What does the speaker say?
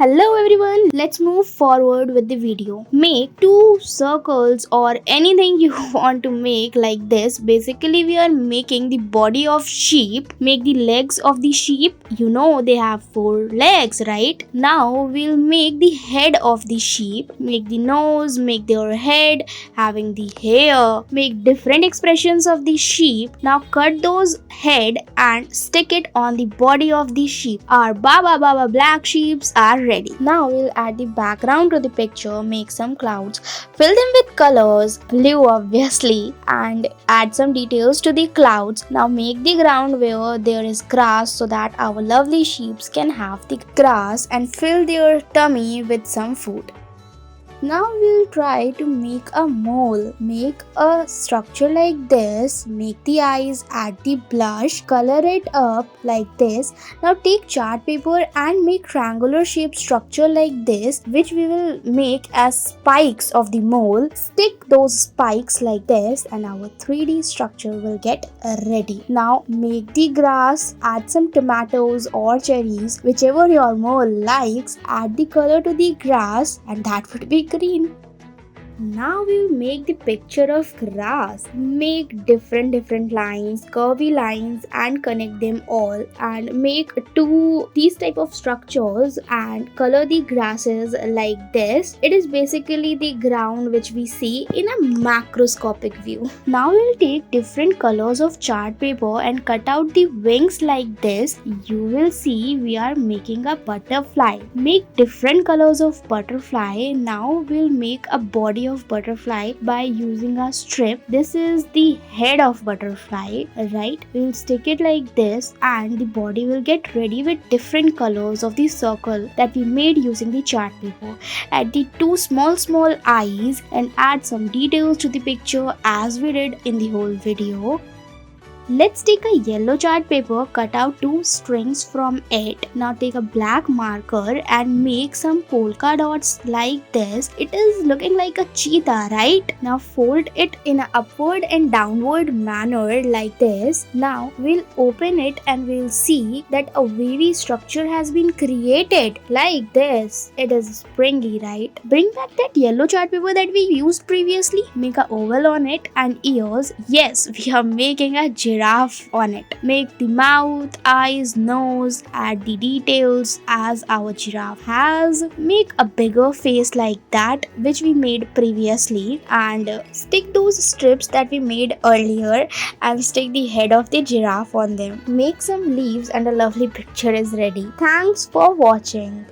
Hello everyone, let's move forward with the video. Make two circles or anything you want to make like this. Basically, we are making the body of sheep. Make the legs of the sheep. You know they have 4 legs, right? Now we'll make the head of the sheep. Make the nose, make their head, having the hair. Make different expressions of the sheep. Now cut those head and stick it on the body of the sheep. Our Baba black sheeps are ready. Now we'll add the background to the picture, make some clouds, fill them with colors, blue obviously, and add some details to the clouds. Now make the ground where there is grass so that our lovely sheeps can have the grass and fill their tummy with some food. Now we'll try to make a mole. Make a structure like this. Make the eyes, add the blush, color it up like this. Now take chart paper and make triangular shape structure like this, which we will make as spikes of the mole. Stick those spikes like this and our 3D structure will get ready. Now make the grass, add some tomatoes or cherries, whichever your mole likes. Add the color to the grass and that would be green. Now we'll make the picture of grass. Make different lines, curvy lines, and connect them all, and make these type of structures and color the grasses like this. It is basically the ground which we see in a macroscopic view. Now we'll take different colors of chart paper and cut out the wings like this. You will see we are making a butterfly. Make different colors of butterfly. Now we'll make a body of butterfly by using a strip. This is the head of butterfly, right? We'll stick it like this and the body will get ready with different colors of the circle that we made using the chart paper. Add the 2 small eyes and add some details to the picture as we did in the whole video. Let's take a yellow chart paper, cut out 2 strings from it. Now take a black marker and make some polka dots like this. It is looking like a cheetah, right? Now fold it in an upward and downward manner like this. Now we'll open it and we'll see that a wavy structure has been created like this. It is springy, right? Bring back that yellow chart paper that we used previously. Make an oval on it and ears. Yes, we are making a giraffe on it. Make the mouth, eyes, nose, add the details as our giraffe has. Make a bigger face like that which we made previously and stick those strips that we made earlier and stick the head of the giraffe on them. Make some leaves and a lovely picture is ready. Thanks for watching.